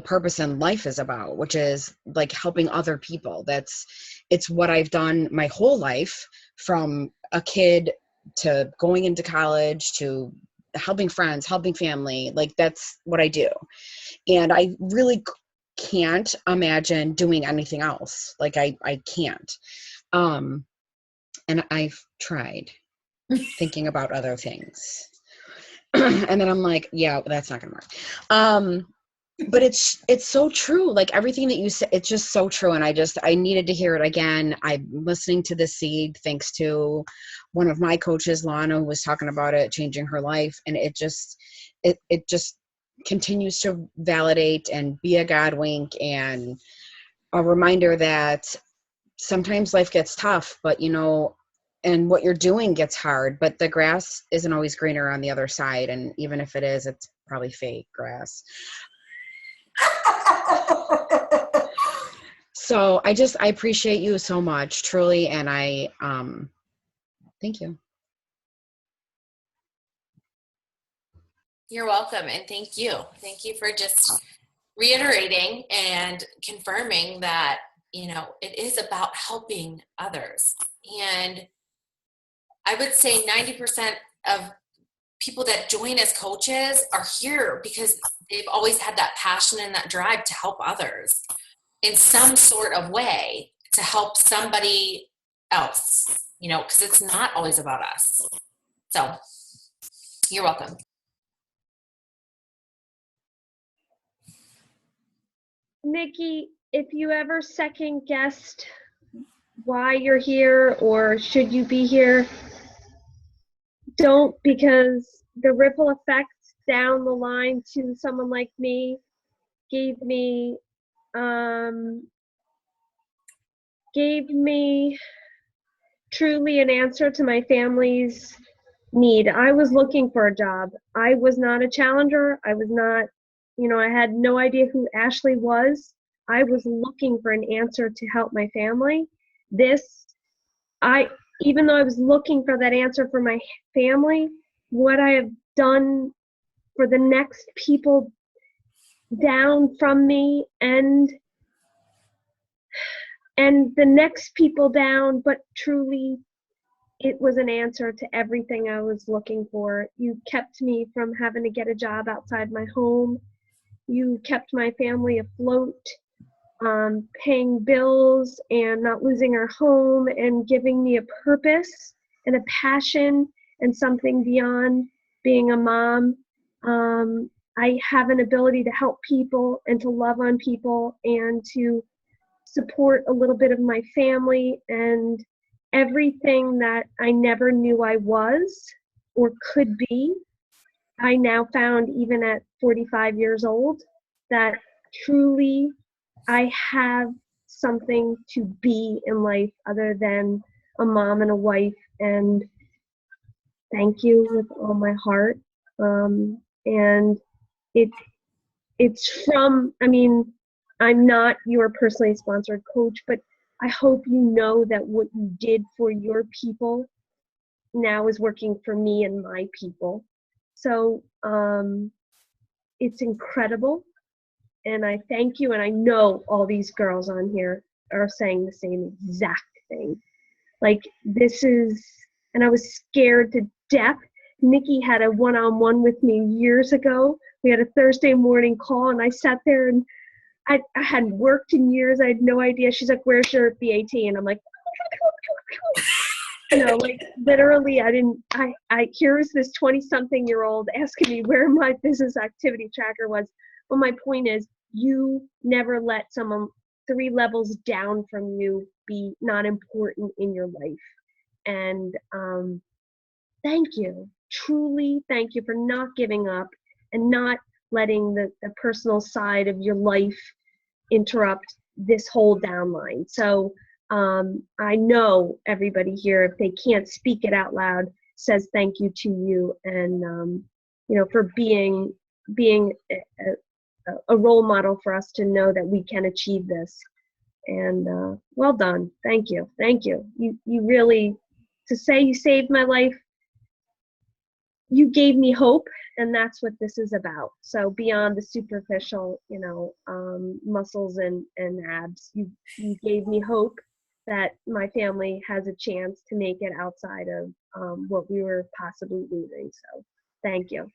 purpose in life is about, which is like helping other people. It's what I've done my whole life, from a kid to going into college to helping friends, helping family. Like, that's what I do. And I really can't imagine doing anything else. Like, I can't. And I've tried thinking about other things. And then I'm like, yeah, that's not gonna work. But it's so true. Like, everything that you said, it's just so true. And I needed to hear it again. I'm listening to the seed thanks to one of my coaches, Lana, who was talking about it, changing her life. And it just continues to validate and be a God wink and a reminder that sometimes life gets tough, but and what you're doing gets hard, but the grass isn't always greener on the other side. And even if it is, it's probably fake grass. So I appreciate you so much, truly. And thank you. You're welcome. And thank you. Thank you for just reiterating and confirming that, it is about helping others. And I would say 90% of people that join as coaches are here because they've always had that passion and that drive to help others in some sort of way, to help somebody else, because it's not always about us. So you're welcome. Nikki, if you ever second guessed why you're here or should you be here, don't, because the ripple effects down the line to someone like me gave me truly an answer to my family's need. I was looking for a job. I was not a challenger. I was not, I had no idea who Ashley was. I was looking for an answer to help my family. Even though I was looking for that answer for my family, what I have done for the next people down from me and the next people down, but truly it was an answer to everything I was looking for. You kept me from having to get a job outside my home. You kept my family afloat, paying bills and not losing our home, and giving me a purpose and a passion and something beyond being a mom. I have an ability to help people and to love on people and to support a little bit of my family, and everything that I never knew I was or could be, I now found even at 45 years old, that truly I have something to be in life other than a mom and a wife. And thank you with all my heart. And it's from, I'm not your personally sponsored coach, but I hope you know that what you did for your people now is working for me and my people. So it's incredible. And I thank you. And I know all these girls on here are saying the same exact thing. Like, and I was scared to death. Nikki had a one-on-one with me years ago. We had a Thursday morning call, and I sat there, and I hadn't worked in years. I had no idea. She's like, "Where's your BAT?" And I'm like, like literally, here's this 20-something-year-old asking me where my business activity tracker was. Well, my point is, you never let someone 3 levels down from you be not important in your life. And thank you. Truly thank you for not giving up and not letting the personal side of your life interrupt this whole downline. So I know everybody here, if they can't speak it out loud, says thank you to you, and for being a role model for us to know that we can achieve this. And well done. Thank you. You really, to say you saved my life, you gave me hope, and that's what this is about. So beyond the superficial, muscles and abs, you gave me hope that my family has a chance to make it outside of what we were possibly losing. So thank you.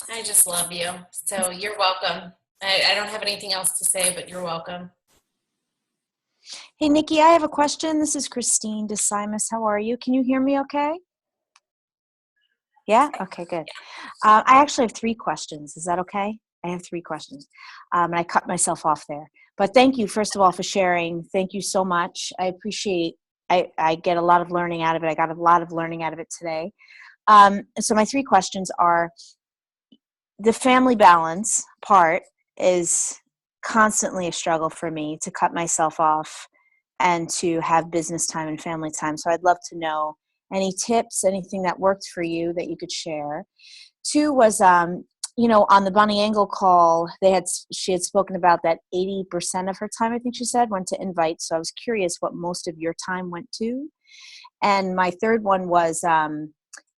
I just love you. So you're welcome. I don't have anything else to say, but you're welcome. Hey, Nikki, I have a question. This is Christine DeSimus. How are you? Can you hear me okay? Yeah? Okay, good. I actually have 3 questions. Is that okay? I have 3 questions. And I cut myself off there. But thank you, first of all, for sharing. Thank you so much. I appreciate, I get a lot of learning out of it. I got a lot of learning out of it today. So my 3 questions are, the family balance part is constantly a struggle for me to cut myself off and to have business time and family time. So I'd love to know any tips, anything that worked for you that you could share. Two was, you know, on the Bonnie Engel call, she had spoken about that 80% of her time, I think she said, went to invite. So I was curious what most of your time went to. And my third one was,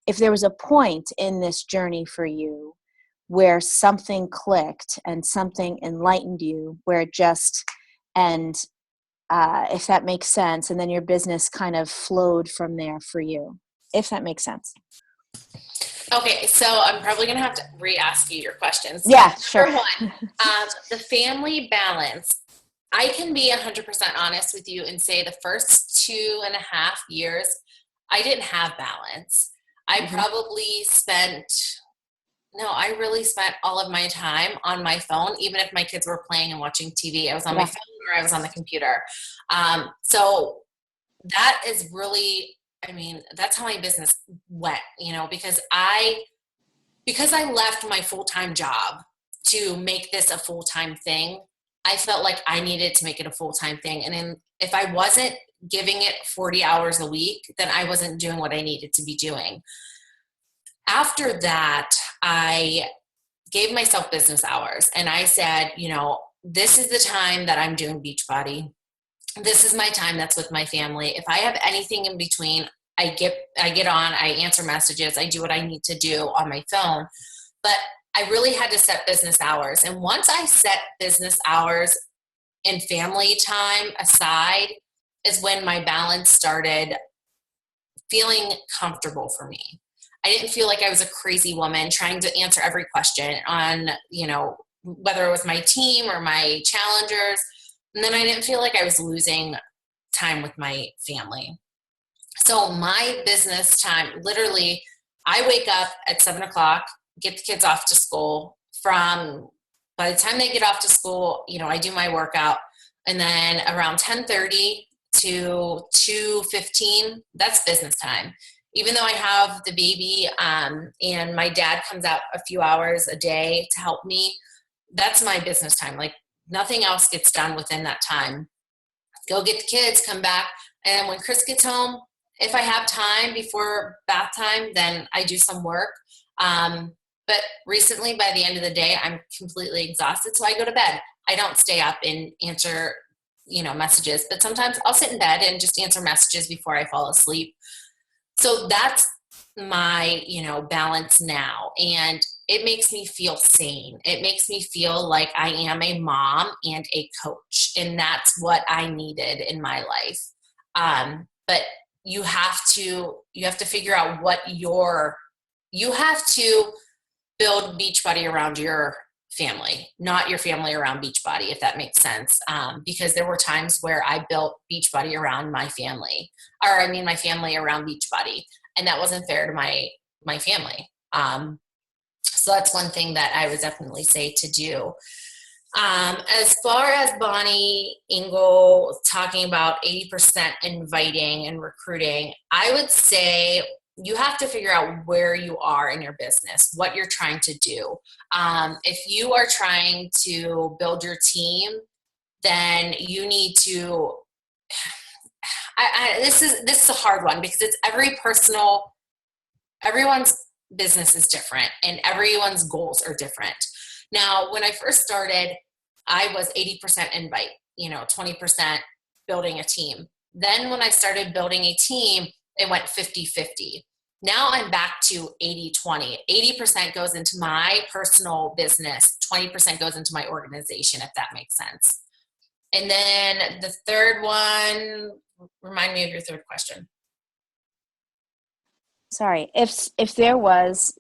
if there was a point in this journey for you where something clicked and something enlightened you, where it just, and if that makes sense, and then your business kind of flowed from there for you, if that makes sense. Okay, so I'm probably going to have to re-ask you your questions. Yeah, sure. Number one, the family balance. I can be 100% honest with you and say the first 2.5 years, I didn't have balance. I really spent all of my time on my phone, even if my kids were playing and watching TV. I was on my phone or I was on the computer. So that is really, that's how my business went, because I left my full-time job to make this a full-time thing. I felt like I needed to make it a full-time thing. And if I wasn't giving it 40 hours a week, then I wasn't doing what I needed to be doing. After that, I gave myself business hours and I said, this is the time that I'm doing Beachbody. This is my time that's with my family. If I have anything in between, I get on, I answer messages, I do what I need to do on my phone. But I really had to set business hours. And once I set business hours and family time aside is when my balance started feeling comfortable for me. I didn't feel like I was a crazy woman trying to answer every question on, whether it was my team or my challengers. And then I didn't feel like I was losing time with my family. So my business time, literally, I wake up at 7:00, get the kids off to school. By the time they get off to school, I do my workout. And then around 10:30 to 2:15, that's business time. Even though I have the baby and my dad comes out a few hours a day to help me, that's my business time. Like nothing else gets done within that time. Go get the kids, come back. And when Chris gets home, if I have time before bath time, then I do some work. But recently, by the end of the day, I'm completely exhausted. So I go to bed. I don't stay up and answer, messages. But sometimes I'll sit in bed and just answer messages before I fall asleep. So that's my, balance now. And it makes me feel sane. It makes me feel like I am a mom and a coach. And that's what I needed in my life. But you have to figure out you have to build Beachbody around your family, not your family around Beachbody, if that makes sense. Because there were times where I built Beachbody around my family, my family around Beachbody, and that wasn't fair to my family. So that's one thing that I would definitely say to do. As far as Bonnie Engel talking about 80% inviting and recruiting, I would say you have to figure out where you are in your business, what you're trying to do. If you are trying to build your team, then you need to, this is a hard one because it's everyone's business is different and everyone's goals are different. Now, when I first started, I was 80% invite, 20% building a team. Then when I started building a team, it went 50-50. Now I'm back to 80-20. 80% goes into my personal business. 20% goes into my organization, if that makes sense. And then the third one, remind me of your third question. Sorry, if there was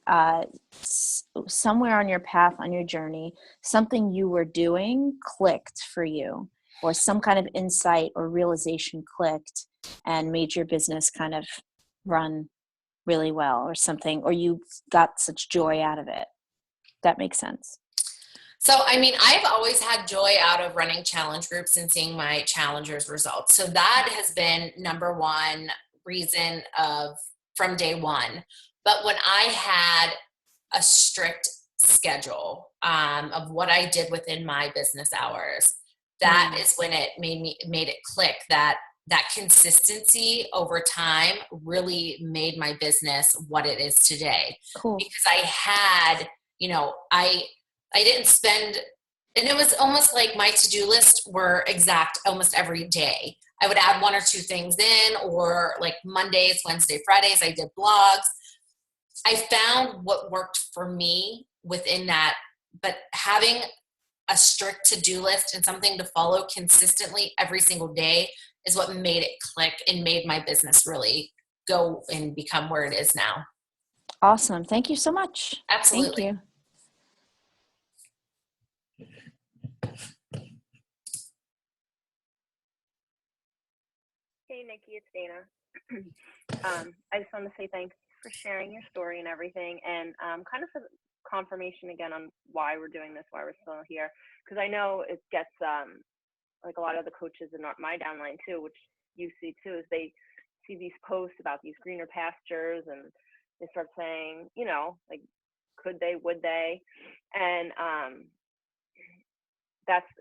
somewhere on your path, on your journey, something you were doing clicked for you, or some kind of insight or realization clicked and made your business kind of run really well or something, or you got such joy out of it. That makes sense. So, I've always had joy out of running challenge groups and seeing my challengers' results. So that has been number one reason from day one. But when I had a strict schedule of what I did within my business hours, that is when it made it click, that consistency over time really made my business what it is today. Cool. Because I had, I didn't spend, and it was almost like my to-do list were exact almost every day. I would add 1 or 2 things in, or like Mondays, Wednesday, Fridays, I did blogs. I found what worked for me within that, but having a strict to-do list and something to follow consistently every single day is what made it click and made my business really go and become where it is now. Awesome. Thank you so much. Absolutely. Thank you. Hey, Nikki, it's Dana. I just want to say thanks for sharing your story and everything, and kind of for confirmation again on why we're doing this, why we're still here, because I know it gets like a lot of the coaches in my downline too, which you see too, is they see these posts about these greener pastures and they start saying, like, could they, would they? And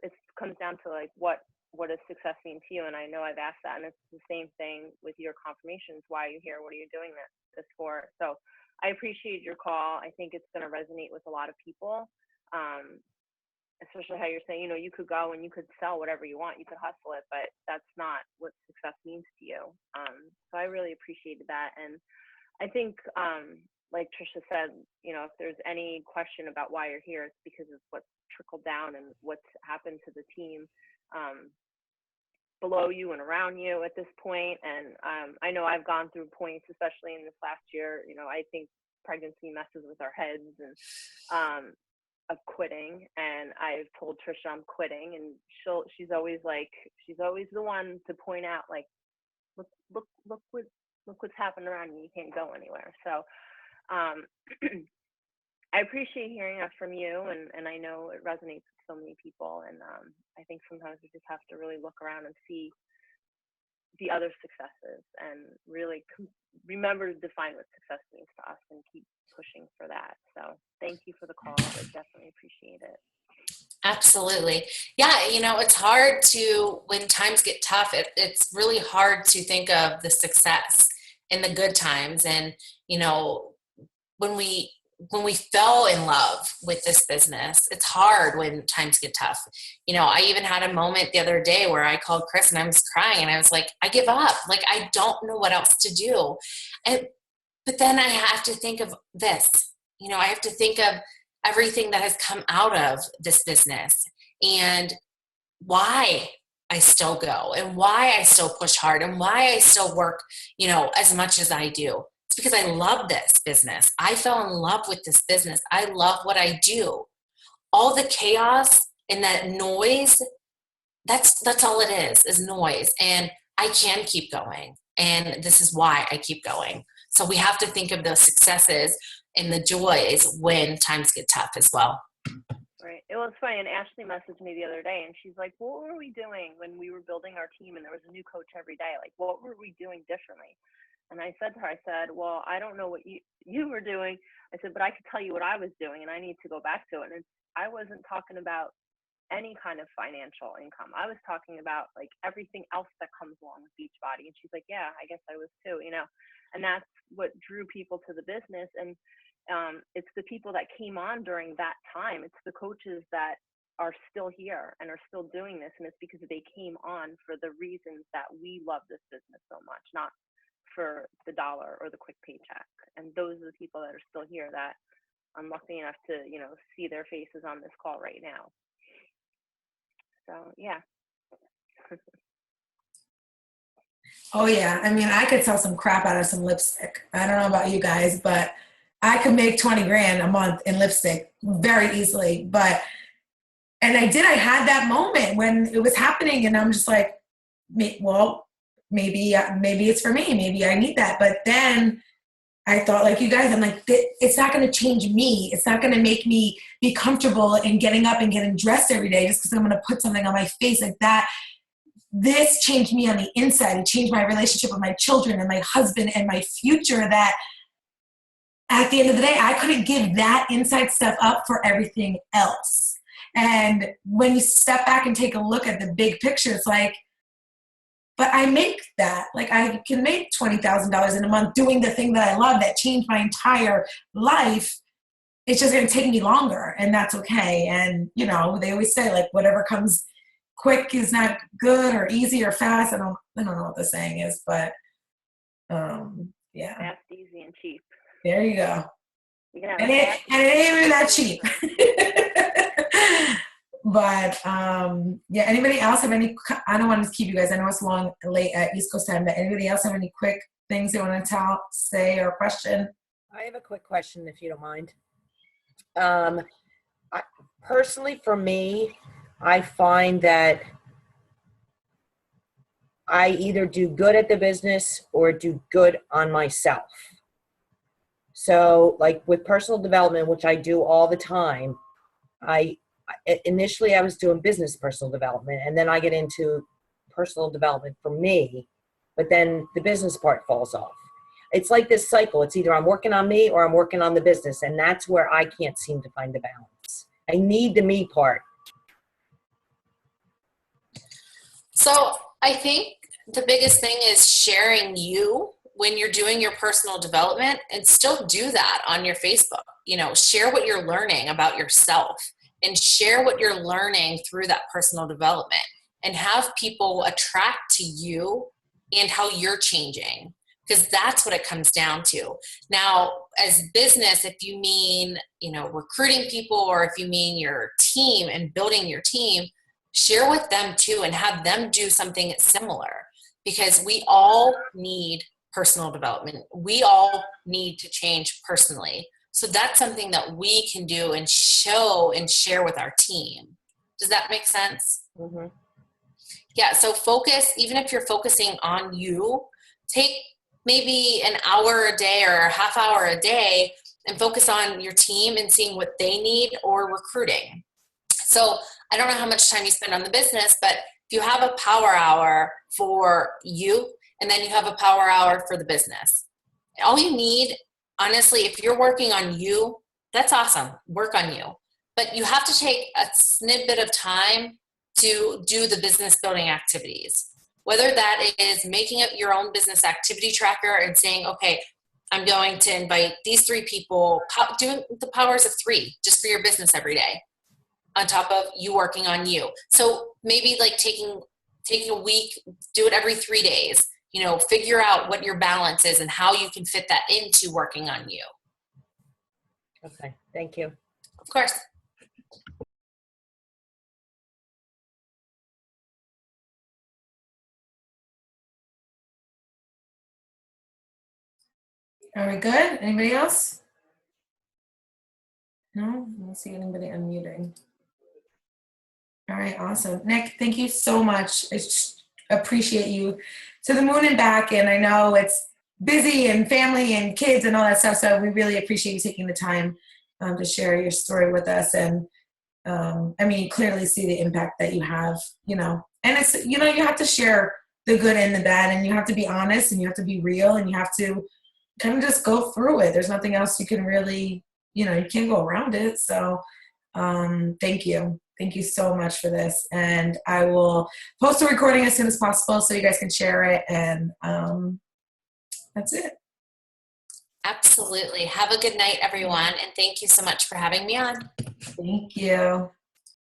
it comes down to like, what does success mean to you? And I know I've asked that, and it's the same thing with your confirmations. Why are you here? What are you doing this for? So I appreciate your call. I think it's going to resonate with a lot of people, especially how you're saying, you could go and you could sell whatever you want. You could hustle it, but that's not what success means to you. So I really appreciated that. And I think, like Trisha said, if there's any question about why you're here, it's because of what's trickled down and what's happened to the team below you and around you at this point. And I know I've gone through points, especially in this last year, I think pregnancy messes with our heads and of quitting. And I've told Trisha I'm quitting, and she's always the one to point out, like, look what's happened around you. You can't go anywhere. So I appreciate hearing that from you, and I know it resonates with so many people. And I think sometimes we just have to really look around and see the other successes and really remember to define what success means to us and keep pushing for that. So thank you for the call. I definitely appreciate it. Absolutely. Yeah. It's hard when times get tough, it's really hard to think of the success in the good times. And, when we fell in love with this business, it's hard when times get tough. I even had a moment the other day where I called Chris and I was crying, and I was like, I give up. Like, I don't know what else to do. But then I have to think of this, I have to think of everything that has come out of this business and why I still go and why I still push hard and why I still work, as much as I do. It's because I love this business. I fell in love with this business. I love what I do. All the chaos and that noise, that's all it is noise. And I can keep going. And this is why I keep going. So we have to think of those successes and the joys when times get tough as well. Right. It was funny. And Ashley messaged me the other day, and she's like, what were we doing when we were building our team and there was a new coach every day? Like, what were we doing differently? And I said to her, well, I don't know what you were doing. I said, but I could tell you what I was doing, and I need to go back to it. And I wasn't talking about any kind of financial income. I was talking about like everything else that comes along with Beachbody. And she's like, yeah, I guess I was too, and that's what drew people to the business. And it's the people that came on during that time. It's the coaches that are still here and are still doing this. And it's because they came on for the reasons that we love this business so much, not for the dollar or the quick paycheck. And those are the people that are still here that I'm lucky enough to, see their faces on this call right now. So, yeah. Oh yeah. I mean, I could sell some crap out of some lipstick. I don't know about you guys, but I could make 20 grand a month in lipstick very easily. And I had that moment when it was happening, and I'm just like, well, maybe it's for me. Maybe I need that. But then I thought, like you guys, I'm like, it's not going to change me. It's not going to make me be comfortable in getting up and getting dressed every day just because I'm going to put something on my face like that. This changed me on the inside. It changed my relationship with my children and my husband and my future, that at the end of the day, I couldn't give that inside stuff up for everything else. And when you step back and take a look at the big picture, it's like, but I make that. Like I can make $20,000 in a month doing the thing that I love that changed my entire life. It's just going to take me longer, and that's okay. And, you know, they always say, like, whatever comes quick is not good, or easy or fast. I don't know what the saying is, but yeah. Fast, easy, and cheap. There you go. You can have And it ain't even that cheap. But yeah, anybody else have any, I don't want to keep you guys, I know it's late at East Coast time, but anybody else have any quick things they want to say, or question? I have a quick question, if you don't mind. Personally, for me, I find that I either do good at the business or do good on myself. So like with personal development, which I do all the time, initially I was doing business personal development, and then I get into personal development for me, but then the business part falls off. It's like this cycle. It's either I'm working on me or I'm working on the business, and that's where I can't seem to find the balance. I need the me part. So I think the biggest thing is sharing you when you're doing your personal development, and still do that on your Facebook. You know, share what you're learning about yourself, and share what you're learning through that personal development, and have people attract to you and how you're changing, because that's what it comes down to. Now, as business, if you mean, you know, recruiting people, or if you mean your team and building your team, share with them too, and have them do something similar, because we all need personal development. We all need to change personally. So that's something that we can do and show and share with our team. Does that make sense? Mm-hmm. Yeah, so focus, even if you're focusing on you, take maybe an hour a day or a half hour a day and focus on your team and seeing what they need, or recruiting. So I don't know how much time you spend on the business, but if you have a power hour for you, and then you have a power hour for the business, all you need, honestly, if you're working on you, that's awesome. Work on you. But you have to take a snippet of time to do the business building activities. Whether that is making up your own business activity tracker and saying, okay, I'm going to invite these 3 people, doing the powers of 3 just for your business every day, on top of you working on you. So maybe like taking a week, do it every 3 days. You know, figure out what your balance is and how you can fit that into working on you. Okay, thank you. Of course. Are we good? Anybody else? No? I don't see anybody unmuting. All right, awesome. Nick, thank you so much. I just appreciate you to the moon and back. And I know it's busy, and family and kids and all that stuff. So we really appreciate you taking the time to share your story with us. And I mean, you clearly see the impact that you have, you know, and it's, you know, you have to share the good and the bad, and you have to be honest, and you have to be real, and you have to kind of just go through it. There's nothing else you can really, you know, you can't go around it. So thank you. Thank you so much for this. And I will post a recording as soon as possible so you guys can share it. And that's it. Absolutely. Have a good night, everyone. And thank you so much for having me on. Thank you.